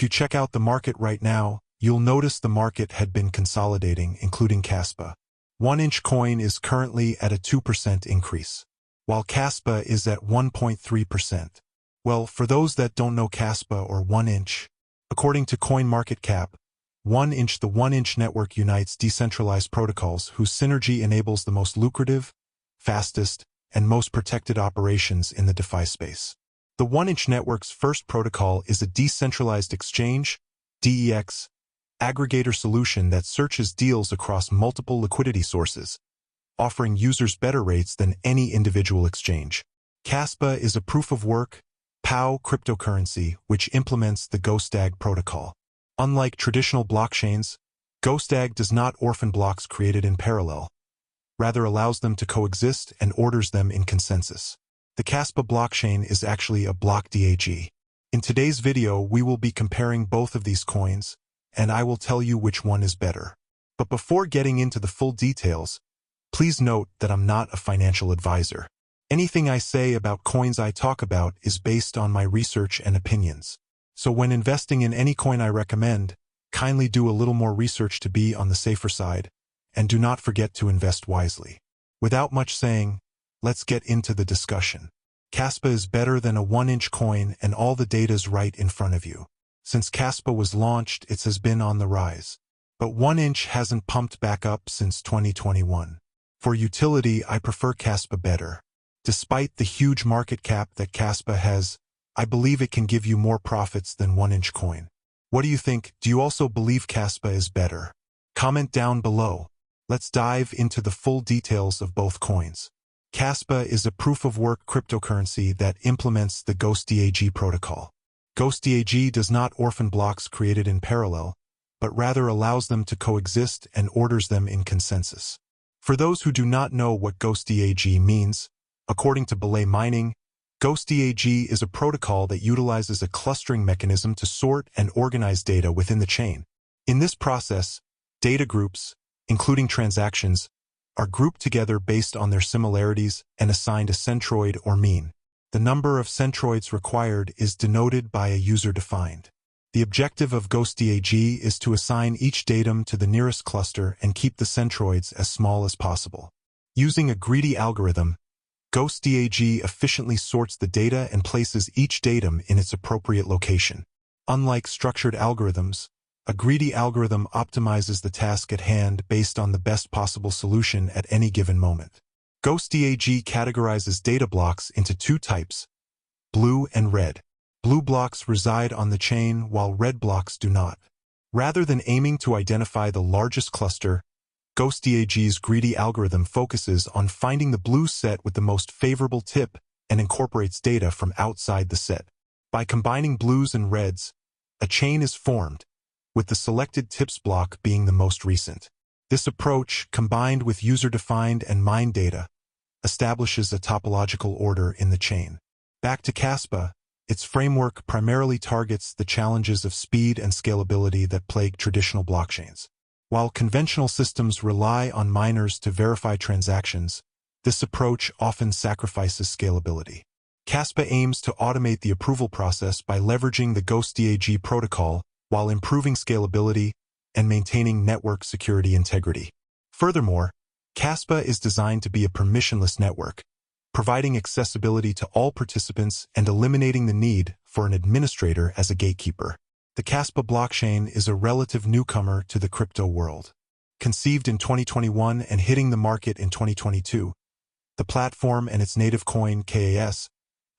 If you check out the market right now, you'll notice the market had been consolidating, including KASPA. 1-inch coin is currently at a 2% increase, while KASPA is at 1.3%. Well, for those that don't know KASPA or 1-inch, according to CoinMarketCap, 1-inch the 1-inch network unites decentralized protocols whose synergy enables the most lucrative, fastest, and most protected operations in the DeFi space. The 1-inch network's first protocol is a decentralized exchange, DEX, aggregator solution that searches deals across multiple liquidity sources, offering users better rates than any individual exchange. KASPA is a proof-of-work, POW cryptocurrency which implements the GhostDAG protocol. Unlike traditional blockchains, GhostDAG does not orphan blocks created in parallel, rather allows them to coexist and orders them in consensus. The KASPA blockchain is actually a block DAG. In today's video, we will be comparing both of these coins, and I will tell you which one is better. But before getting into the full details, please note that I'm not a financial advisor. Anything I say about coins I talk about is based on my research and opinions. So when investing in any coin I recommend, kindly do a little more research to be on the safer side, and do not forget to invest wisely. Without much saying, let's get into the discussion. KASPA is better than a 1-inch coin and all the data's right in front of you. Since KASPA was launched, it has been on the rise. But 1-inch hasn't pumped back up since 2021. For utility, I prefer KASPA better. Despite the huge market cap that KASPA has, I believe it can give you more profits than 1-inch coin. What do you think? Do you also believe KASPA is better? Comment down below. Let's dive into the full details of both coins. KASPA is a proof-of-work cryptocurrency that implements the GhostDAG protocol. GhostDAG does not orphan blocks created in parallel, but rather allows them to coexist and orders them in consensus. For those who do not know what GhostDAG means, according to Belay Mining, GhostDAG is a protocol that utilizes a clustering mechanism to sort and organize data within the chain. In this process, data groups, including transactions, are grouped together based on their similarities and assigned a centroid or mean. The number of centroids required is denoted by a user-defined. The objective of GhostDAG is to assign each datum to the nearest cluster and keep the centroids as small as possible. Using a greedy algorithm, GhostDAG efficiently sorts the data and places each datum in its appropriate location. Unlike structured algorithms, a greedy algorithm optimizes the task at hand based on the best possible solution at any given moment. GhostDAG categorizes data blocks into two types, blue and red. Blue blocks reside on the chain while red blocks do not. Rather than aiming to identify the largest cluster, GhostDAG's greedy algorithm focuses on finding the blue set with the most favorable tip and incorporates data from outside the set. By combining blues and reds, a chain is formed, with the selected tips block being the most recent. This approach, combined with user-defined and mined data, establishes a topological order in the chain. Back to KASPA, its framework primarily targets the challenges of speed and scalability that plague traditional blockchains. While conventional systems rely on miners to verify transactions, this approach often sacrifices scalability. KASPA aims to automate the approval process by leveraging the GhostDAG protocol while improving scalability and maintaining network security integrity. Furthermore, KASPA is designed to be a permissionless network, providing accessibility to all participants and eliminating the need for an administrator as a gatekeeper. The KASPA blockchain is a relative newcomer to the crypto world. Conceived in 2021 and hitting the market in 2022, the platform and its native coin, KAS,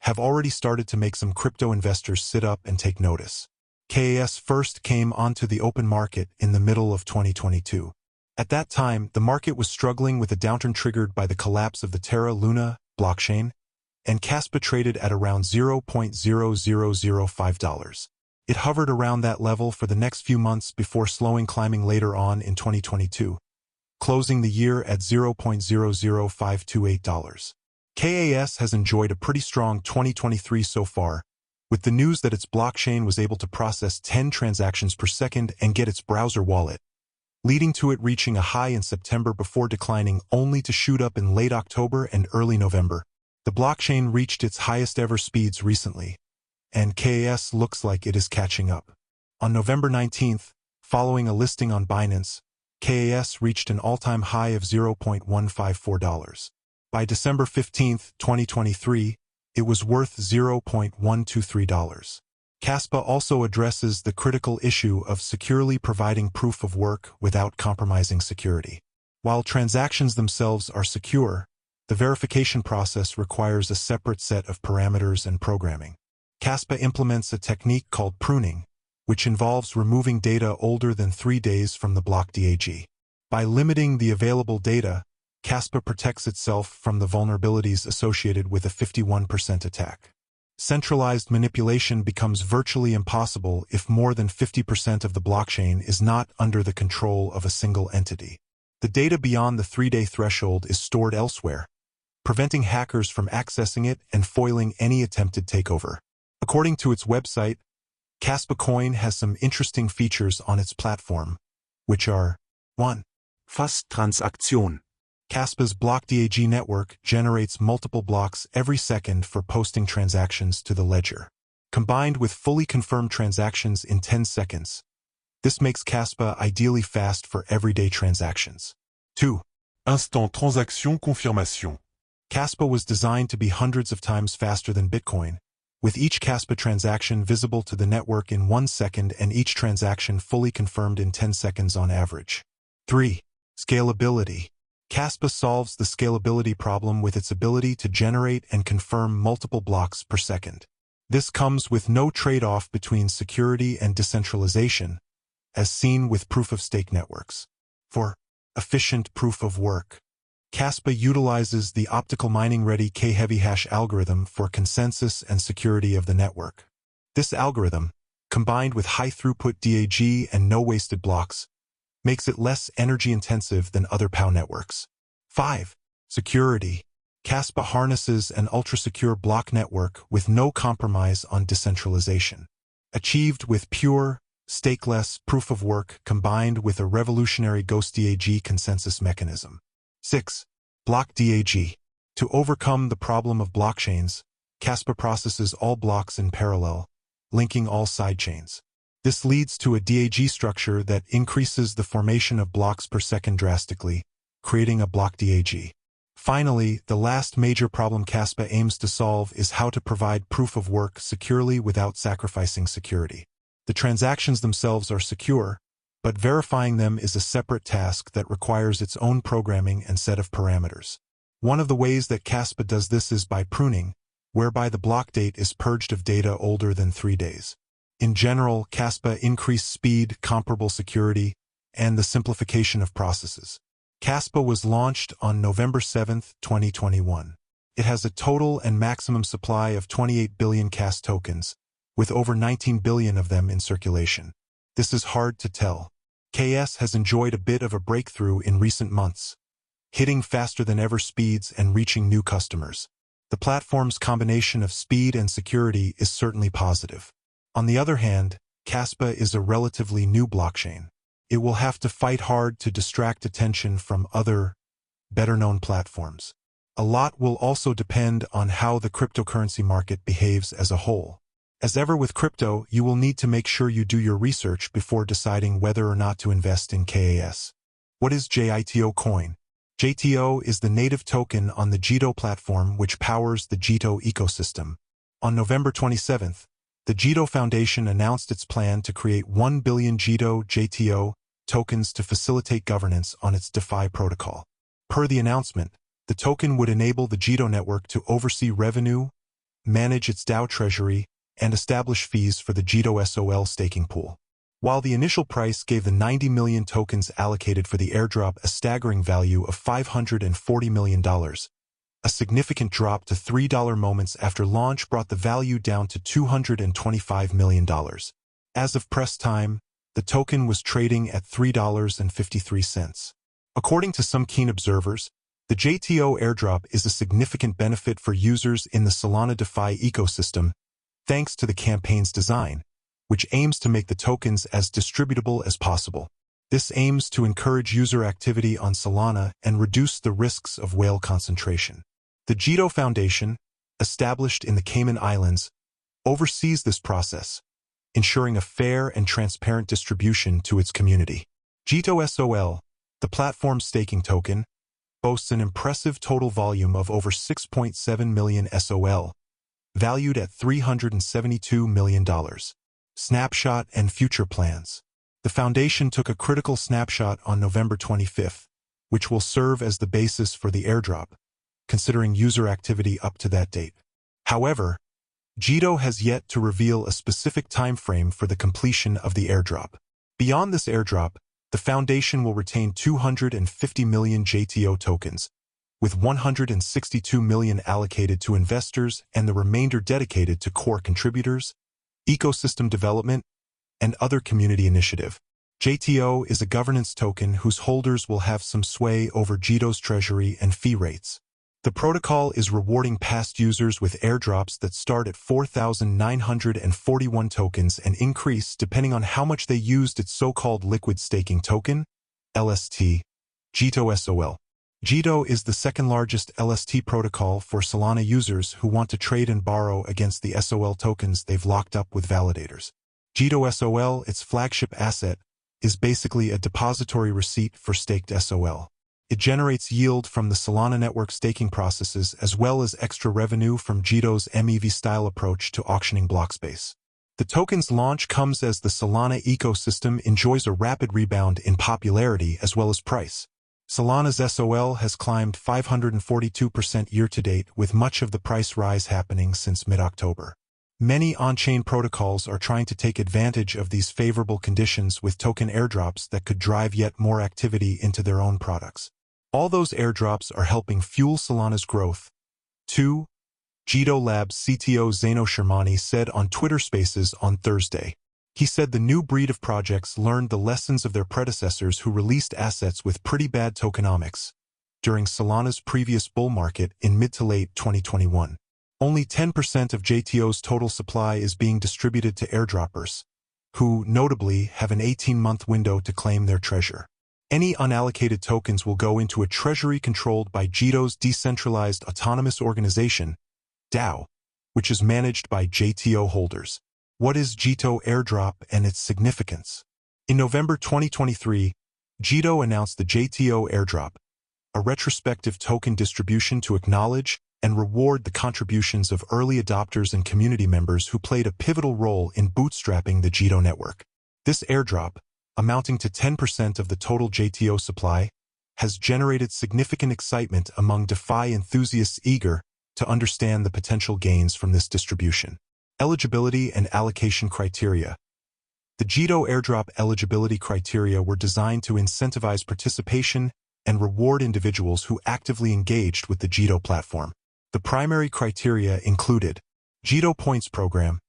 have already started to make some crypto investors sit up and take notice. KAS first came onto the open market in the middle of 2022. At that time, the market was struggling with a downturn triggered by the collapse of the Terra Luna blockchain, and KASPA traded at around $0.0005. It hovered around that level for the next few months before climbing later on in 2022, closing the year at $0.00528. KAS has enjoyed a pretty strong 2023 so far, with the news that its blockchain was able to process 10 transactions per second and get its browser wallet, leading to it reaching a high in September before declining only to shoot up in late October and early November. The blockchain reached its highest ever speeds recently, and KAS looks like it is catching up. On November 19th, following a listing on Binance, KAS reached an all-time high of $0.154. By December 15, 2023, it was worth $0.123. KASPA also addresses the critical issue of securely providing proof of work without compromising security. While transactions themselves are secure, the verification process requires a separate set of parameters and programming. KASPA implements a technique called pruning, which involves removing data older than 3 days from the block DAG. By limiting the available data, KASPA protects itself from the vulnerabilities associated with a 51% attack. Centralized manipulation becomes virtually impossible if more than 50% of the blockchain is not under the control of a single entity. The data beyond the 3-day threshold is stored elsewhere, preventing hackers from accessing it and foiling any attempted takeover. According to its website, KASPA Coin has some interesting features on its platform, which are 1. Fast Transaktion. KASPA's block DAG network generates multiple blocks every second for posting transactions to the ledger. Combined with fully confirmed transactions in 10 seconds, this makes KASPA ideally fast for everyday transactions. 2. Instant transaction confirmation. KASPA was designed to be hundreds of times faster than Bitcoin, with each KASPA transaction visible to the network in 1 second and each transaction fully confirmed in 10 seconds on average. 3. Scalability. KASPA solves the scalability problem with its ability to generate and confirm multiple blocks per second. This comes with no trade-off between security and decentralization, as seen with proof-of-stake networks. 4. Efficient proof of work. KASPA utilizes the optical mining-ready K-heavy hash algorithm for consensus and security of the network. This algorithm, combined with high-throughput DAG and no wasted blocks, makes it less energy-intensive than other POW networks. 5. Security. KASPA harnesses an ultra-secure block network with no compromise on decentralization, achieved with pure, stakeless proof of work combined with a revolutionary Ghost DAG consensus mechanism. 6. Block DAG. To overcome the problem of blockchains, KASPA processes all blocks in parallel, linking all sidechains. This leads to a DAG structure that increases the formation of blocks per second drastically, creating a block DAG. Finally, the last major problem KASPA aims to solve is how to provide proof of work securely without sacrificing security. The transactions themselves are secure, but verifying them is a separate task that requires its own programming and set of parameters. One of the ways that KASPA does this is by pruning, whereby the block date is purged of data older than 3 days. In general, KASPA increased speed, comparable security, and the simplification of processes. KASPA was launched on November 7, 2021. It has a total and maximum supply of 28 billion KAS tokens, with over 19 billion of them in circulation. This is hard to tell. KAS has enjoyed a bit of a breakthrough in recent months, hitting faster than ever speeds and reaching new customers. The platform's combination of speed and security is certainly positive. On the other hand, KASPA is a relatively new blockchain. It will have to fight hard to distract attention from other, better-known platforms. A lot will also depend on how the cryptocurrency market behaves as a whole. As ever with crypto, you will need to make sure you do your research before deciding whether or not to invest in KAS. What is Jito coin? Jito is the native token on the Jito platform which powers the Jito ecosystem. On November 27th, the Jito Foundation announced its plan to create 1 billion Jito tokens to facilitate governance on its Defi protocol. Per the announcement, the token would enable the Jito network to oversee revenue, manage its DAO treasury, and establish fees for the Jito SOL staking pool. While the initial price gave the 90 million tokens allocated for the airdrop a staggering value of $540 million, a significant drop to $3 moments after launch brought the value down to $225 million. As of press time, the token was trading at $3.53. According to some keen observers, the Jito airdrop is a significant benefit for users in the Solana Defi ecosystem, thanks to the campaign's design, which aims to make the tokens as distributable as possible. This aims to encourage user activity on Solana and reduce the risks of whale concentration. The Jito Foundation, established in the Cayman Islands, oversees this process, ensuring a fair and transparent distribution to its community. Jito SOL, the platform's staking token, boasts an impressive total volume of over 6.7 million SOL, valued at $372 million. Snapshot and future plans. The foundation took a critical snapshot on November 25th, which will serve as the basis for the airdrop, considering user activity up to that date. However, Jito has yet to reveal a specific time frame for the completion of the airdrop. Beyond this airdrop, the foundation will retain 250 million JTO tokens, with 162 million allocated to investors and the remainder dedicated to core contributors, ecosystem development, and other community initiative. JTO is a governance token whose holders will have some sway over Jito's treasury and fee rates. The protocol is rewarding past users with airdrops that start at 4,941 tokens and increase depending on how much they used its so-called liquid staking token, LST, Jito SOL. Jito is the second-largest LST protocol for Solana users who want to trade and borrow against the SOL tokens they've locked up with validators. Jito SOL, its flagship asset, is basically a depository receipt for staked SOL. It generates yield from the Solana network staking processes as well as extra revenue from Jito's MEV-style approach to auctioning block space. The token's launch comes as the Solana ecosystem enjoys a rapid rebound in popularity as well as price. Solana's SOL has climbed 542% year-to-date, with much of the price rise happening since mid-October. Many on-chain protocols are trying to take advantage of these favorable conditions with token airdrops that could drive yet more activity into their own products. All those airdrops are helping fuel Solana's growth. 2. Jito Labs CTO Zaino Shermani said on Twitter Spaces on Thursday. He said the new breed of projects learned the lessons of their predecessors who released assets with pretty bad tokenomics during Solana's previous bull market in mid to late 2021. Only 10% of JTO's total supply is being distributed to airdroppers, who, notably, have an 18-month window to claim their treasure. Any unallocated tokens will go into a treasury controlled by Jito's Decentralized Autonomous Organization, DAO, which is managed by JTO holders. What is Jito airdrop and its significance? In November 2023, Jito announced the JTO airdrop, a retrospective token distribution to acknowledge and reward the contributions of early adopters and community members who played a pivotal role in bootstrapping the Jito network. This airdrop, amounting to 10% of the total JTO supply, has generated significant excitement among DeFi enthusiasts eager to understand the potential gains from this distribution. Eligibility and allocation criteria. The Jito airdrop eligibility criteria were designed to incentivize participation and reward individuals who actively engaged with the Jito platform. The primary criteria included Jito Points Program.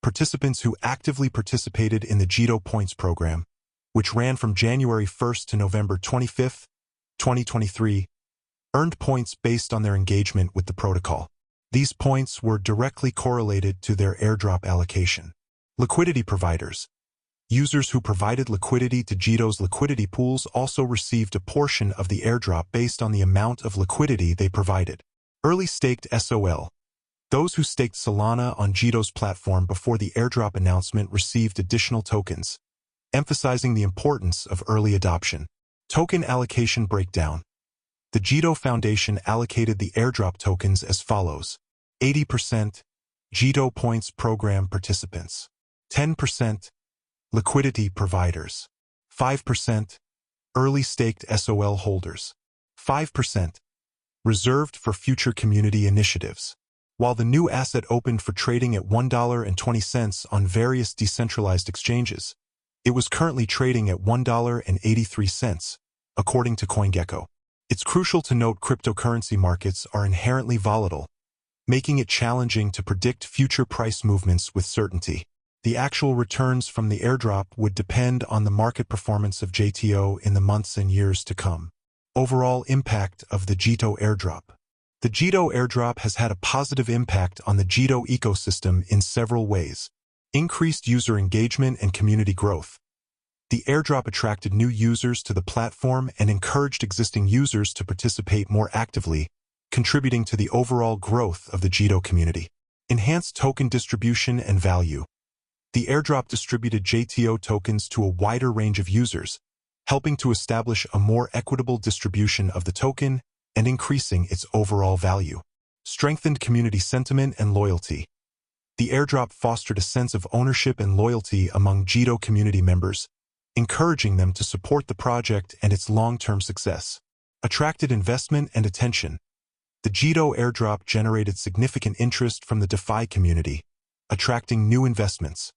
Participants who actively participated in the Jito Points Program, which ran from January 1st to November 25th, 2023, earned points based on their engagement with the protocol. These points were directly correlated to their airdrop allocation. Liquidity providers. Users who provided liquidity to Jito's liquidity pools also received a portion of the airdrop based on the amount of liquidity they provided. Early staked SOL. Those who staked Solana on Jito's platform before the airdrop announcement received additional tokens, emphasizing the importance of early adoption. Token allocation breakdown. The Jito Foundation allocated the airdrop tokens as follows: 80% Jito Points Program participants, 10% liquidity providers, 5% early staked SOL holders, 5% reserved for future community initiatives. While the new asset opened for trading at $1.20 on various decentralized exchanges, it was currently trading at $1.83, according to CoinGecko. It's crucial to note cryptocurrency markets are inherently volatile, making it challenging to predict future price movements with certainty. The actual returns from the airdrop would depend on the market performance of JTO in the months and years to come. Overall impact of the Jito airdrop. The Jito airdrop has had a positive impact on the Jito ecosystem in several ways. Increased user engagement and community growth. The airdrop attracted new users to the platform and encouraged existing users to participate more actively, contributing to the overall growth of the Jito community. Enhanced token distribution and value. The airdrop distributed Jito tokens to a wider range of users, helping to establish a more equitable distribution of the token and increasing its overall value. Strengthened community sentiment and loyalty. The airdrop fostered a sense of ownership and loyalty among Jito community members, encouraging them to support the project and its long-term success. Attracted investment and attention. The Jito airdrop generated significant interest from the Defi community, attracting new investments.